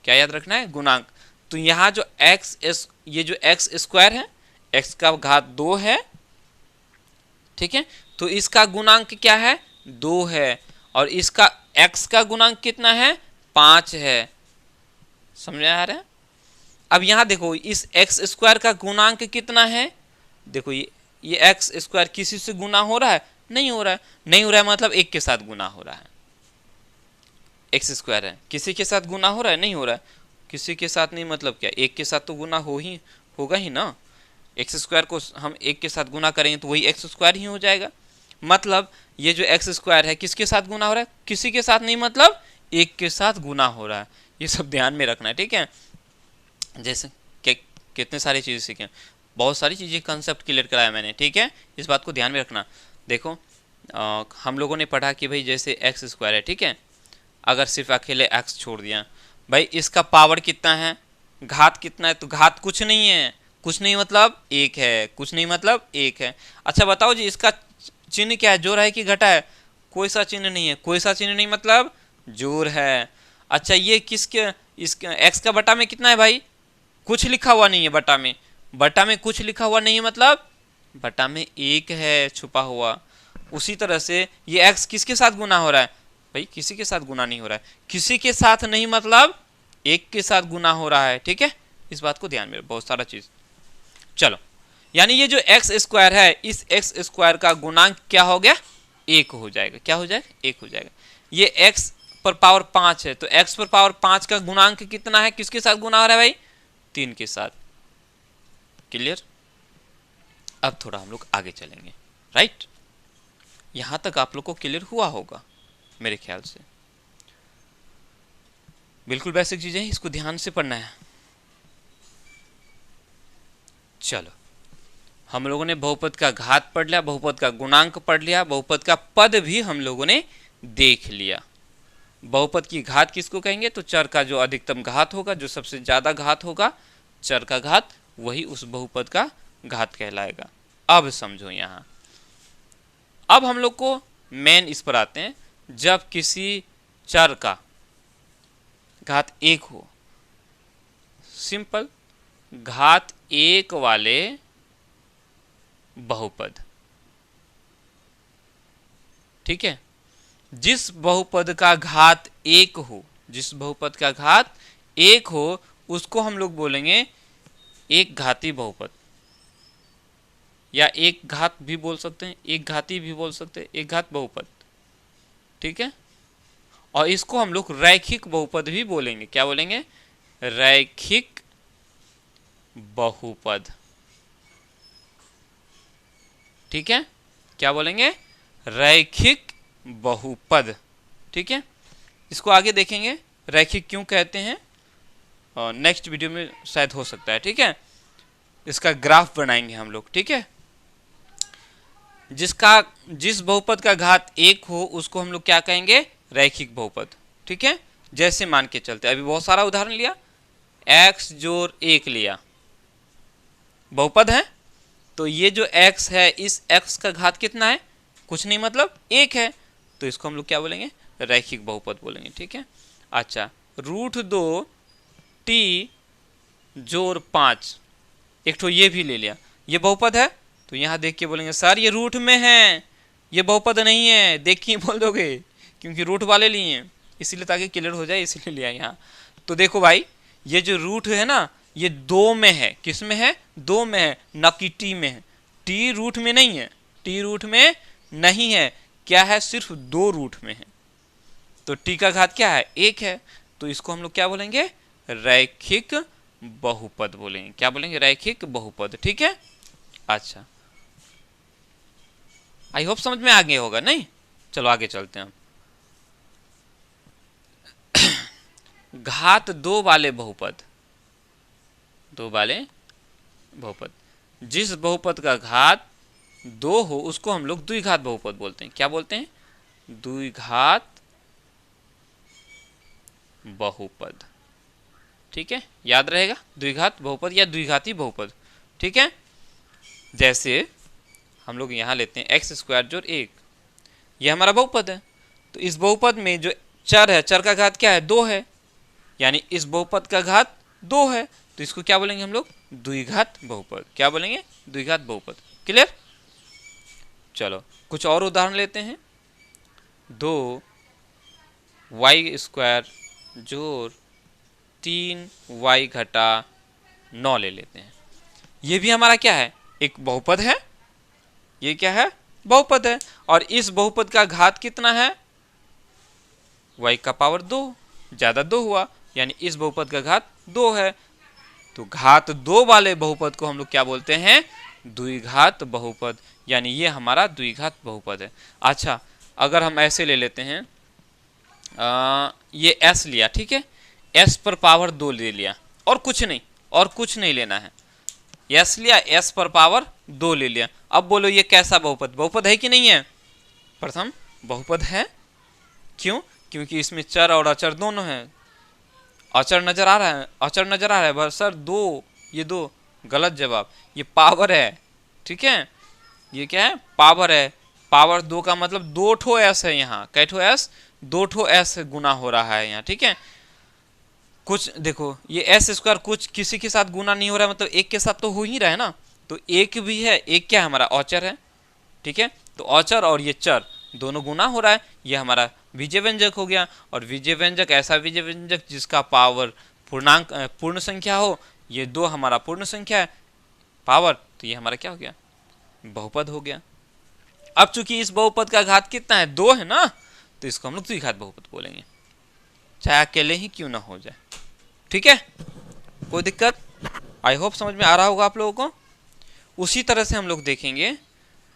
क्या याद रखना है? गुणांक। तो यहाँ जो ये जो x² है, x का घात 2 है। ठीक है, तो इसका गुणांक क्या है? 2 है, और इसका x का गुणांक कितना है? 5 है। समझ में आ रहा है? अब यहाँ देखो इस एक्स स्क्वायर का गुणांक कितना है, देखो ये एक्स स्क्वायर किसी से गुना हो रहा है, नहीं हो रहा है, नहीं हो रहा है मतलब एक के साथ गुना हो रहा है। एक्स स्क्वायर है, किसी के साथ गुना हो रहा है, नहीं हो रहा है, किसी के साथ नहीं मतलब क्या, एक के साथ तो गुना होगा ही ना। एक्स स्क्वायर को हम एक के साथ गुना करेंगे तो वही एक्स स्क्वायर ही हो जाएगा। मतलब ये जो एक्स स्क्वायर है किसके साथ गुना हो रहा है, किसी के साथ नहीं, मतलब एक के साथ गुना हो रहा है। ये सब ध्यान में रखना है, ठीक है। जैसे कितने सारी चीज़ें सीखे, बहुत सारी चीज़ें कंसेप्ट क्लियर कराया मैंने, ठीक है, इस बात को ध्यान में रखना। देखो हम लोगों ने पढ़ा कि भाई जैसे एक्स स्क्वायर है, ठीक है, अगर सिर्फ अकेले एक्स छोड़ दिया, भाई इसका पावर कितना है, घात कितना है, तो घात कुछ नहीं है, कुछ नहीं मतलब एक है, कुछ नहीं मतलब एक है। अच्छा बताओ जी इसका चिन्ह क्या है, जोड़ है कि घटा है, कोई सा चिन्ह नहीं है, कोई सा चिन्ह नहीं मतलब जोड़ है। अच्छा ये किसके, इसके एक्स का बटा में कितना है भाई, कुछ लिखा हुआ नहीं है बटा में, बटा में कुछ लिखा हुआ नहीं है मतलब बटा में एक है छुपा हुआ। उसी तरह से ये एक्स किसके साथ गुना हो रहा है, भाई किसी के साथ गुना नहीं हो रहा है, किसी के साथ नहीं मतलब एक के साथ गुना हो रहा है, ठीक है, इस बात को ध्यान में, बहुत सारा चीज। चलो यानी ये जो एक्स स्क्वायर है, इस एक्स स्क्वायर का गुणांक क्या हो गया, एक हो जाएगा, क्या हो जाएगा, एक हो जाएगा। ये एक्स पर पावर 5 है, तो एक्स पर पावर 5 का गुणांक कितना है, किसके साथ गुना हो रहा है भाई, 3 के साथ। क्लियर? अब थोड़ा हम लोग आगे चलेंगे, राइट, यहां तक आप लोग को क्लियर हुआ होगा मेरे ख्याल से। बिल्कुल बेसिक चीजें, इसको ध्यान से पढ़ना है। चलो हम लोगों ने बहुपद का घात पढ़ लिया, बहुपद का गुणांक पढ़ लिया, बहुपद का पद भी हम लोगों ने देख लिया। बहुपद की घात किसको कहेंगे, तो चर का जो अधिकतम घात होगा, जो सबसे ज्यादा घात होगा, चर का घात, वही उस बहुपद का घात कहलाएगा। अब समझो यहां, अब हम लोग को मेन इस पर आते हैं, जब किसी चर का घात एक हो, सिंपल, घात एक वाले बहुपद, ठीक है, जिस बहुपद का घात एक हो, जिस बहुपद का घात एक हो उसको हम लोग बोलेंगे एक घाती बहुपद, या एक घात भी बोल सकते हैं, एक घाती भी बोल सकते हैं, एक घात बहुपद, ठीक है। और इसको हम लोग रैखिक बहुपद भी बोलेंगे, क्या बोलेंगे, रैखिक बहुपद, ठीक है, क्या बोलेंगे, रैखिक बहुपद, ठीक है। इसको आगे देखेंगे रैखिक क्यों कहते हैं, और नेक्स्ट वीडियो में शायद हो सकता है, ठीक है, इसका ग्राफ बनाएंगे हम लोग, ठीक है। जिस बहुपद का घात एक हो उसको हम लोग क्या कहेंगे, रैखिक बहुपद, ठीक है। जैसे मान के चलते, अभी बहुत सारा उदाहरण लिया, x जोड़ 1 लिया, बहुपद है, तो ये जो x है, इस x का घात कितना है, कुछ नहीं मतलब 1 है, तो इसको हम लोग क्या बोलेंगे, रैखिक बहुपद बोलेंगे, ठीक है। अच्छा √2 t जोड़ 5, एक तो ये भी ले लिया, ये बहुपद है, तो यहां देख के बोलेंगे सर ये रूट में है, ये बहुपद नहीं है, देखिए बोल दोगे, क्योंकि रूट वाले लिए हैं, इसीलिए ताकि क्लियर हो जाए, इसीलिए लिया यहाँ। तो देखो भाई ये जो रूट है ना, ये 2 में है, किस में है, 2 में है, न कि टी में है, टी रूट में नहीं है, टी रूट में नहीं है, क्या है, सिर्फ 2 रूट में है, तो टी का घात क्या है, 1 है, तो इसको हम लोग क्या बोलेंगे, रैखिक बहुपद बोलेंगे, क्या बोलेंगे, रैखिक बहुपद, ठीक है। अच्छा आई होप समझ में आ गया होगा, नहीं, चलो आगे चलते हैं हम। घात 2 वाले बहुपद, 2 वाले बहुपद, जिस बहुपद का घात 2 हो उसको हम लोग द्विघात बहुपद बोलते हैं, क्या बोलते हैं, द्विघात बहुपद, ठीक है, याद रहेगा, द्विघात बहुपद या द्विघाती बहुपद, ठीक है। जैसे हम लोग यहां लेते हैं एक्स स्क्वायर जोड़ 1, यह हमारा बहुपद है, तो इस बहुपद में जो चर है, चर का घात क्या है, 2 है, यानी इस बहुपद का घात 2 है, तो इसको क्या बोलेंगे हम लोग, द्विघात बहुपद, क्या बोलेंगे, द्विघात बहुपद, क्लियर। चलो कुछ और उदाहरण लेते हैं, 2y² जोड़ 3y घटा 9 ले लेते हैं। ये भी हमारा क्या है, एक बहुपद है। ये क्या है, बहुपद है। और इस बहुपद का घात कितना है, y का पावर 2, ज्यादा 2 हुआ, यानी इस बहुपद का घात 2 है। तो घात 2 वाले बहुपद को हम लोग क्या बोलते हैं, द्विघात बहुपद, यानी ये हमारा द्विघात बहुपद है। अच्छा, अगर हम ऐसे ले लेते हैं, ये s लिया, ठीक है, s पर पावर 2 ले लिया, और कुछ नहीं लेना है। s लिया, s पर पावर 2 ले लिया। अब बोलो ये कैसा बहुपद, बहुपद है कि नहीं है? प्रथम बहुपद है। क्यों? क्योंकि इसमें चर और अचर दोनों हैं। अचर नजर आ रहा है, बस सर 2, ये 2, गलत जवाब, ये पावर है, ठीक है। ये क्या है, पावर है। पावर 2 का मतलब 2 ठो s है यहाँ, कै ठो s, 2 ठो s गुना हो रहा है यहाँ, ठीक है। कुछ देखो, ये s स्क्वायर कुछ किसी के साथ गुना नहीं हो रहा है, मतलब एक के साथ तो हो ही रहा है ना। तो एक भी है, एक क्या है हमारा, औचर है, ठीक है। तो औचर और ये चर दोनों गुना हो रहा है, ये हमारा विजय व्यंजक हो गया। और विजय व्यंजक ऐसा विजय व्यंजक जिसका पावर पूर्णांक पूर्ण संख्या हो। ये 2 हमारा पूर्ण संख्या है पावर, तो ये हमारा क्या हो गया, बहुपद हो गया। अब चूंकि इस बहुपद का घात कितना है, 2 है ना, तो इसको हम लोग द्विघात बहुपद बोलेंगे, चाहे अकेले ही क्यों ना हो जाए, ठीक है। कोई दिक्कत? आई होप समझ में आ रहा होगा आप लोगों को। उसी तरह से हम लोग देखेंगे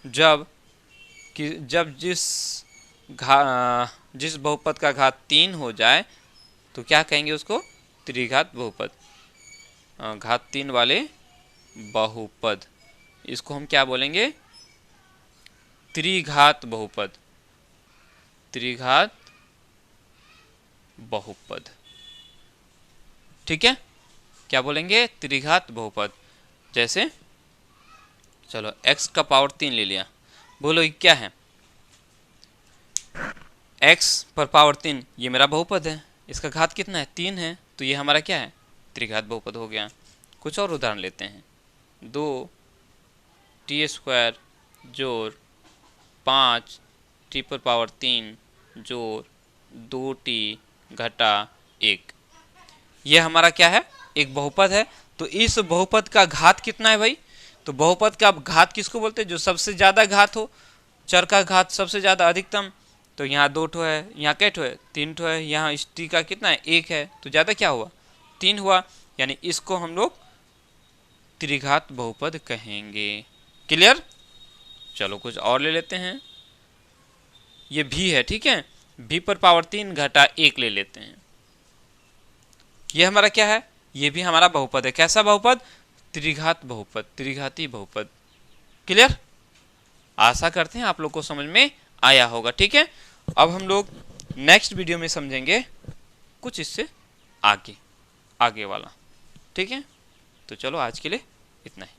जब जिस बहुपद का घात 3 हो जाए तो क्या कहेंगे उसको, त्रिघात बहुपद, घात 3 वाले बहुपद, इसको हम क्या बोलेंगे, त्रिघात बहुपद, त्रिघात बहुपद, ठीक है। क्या बोलेंगे, त्रिघात बहुपद। जैसे चलो x का पावर 3 ले लिया, बोलो ये क्या है, x पर पावर 3, ये मेरा बहुपद है, इसका घात कितना है, 3 है, तो ये हमारा क्या है, त्रिघात बहुपद हो गया। कुछ और उदाहरण लेते हैं, 2t² जोड़ 5t पर पावर 3 जोड़ 2t घटा 1, ये हमारा क्या है, एक बहुपद है। तो इस बहुपद का घात कितना है भाई, तो बहुपद का घात किसको बोलते हैं, जो सबसे ज्यादा घात हो, चर का घात सबसे ज्यादा अधिकतम। तो यहाँ 2 ठो है, यहाँ कै ठो है, 3 ठो है, यहाँ इस t का कितना है, 1 है, तो ज्यादा क्या हुआ, 3 हुआ, यानी इसको हम लोग त्रिघात बहुपद कहेंगे। क्लियर? चलो कुछ और ले लेते हैं, ये भी है, ठीक है, v पर पावर 3 घटा 1 ले लेते हैं। ये हमारा क्या है, ये भी हमारा बहुपद है। कैसा बहुपद, त्रिघात बहुपद, त्रिघाती बहुपद। क्लियर? आशा करते हैं आप लोग को समझ में आया होगा, ठीक है। अब हम लोग नेक्स्ट वीडियो में समझेंगे कुछ इससे आगे वाला, ठीक है। तो चलो आज के लिए इतना ही।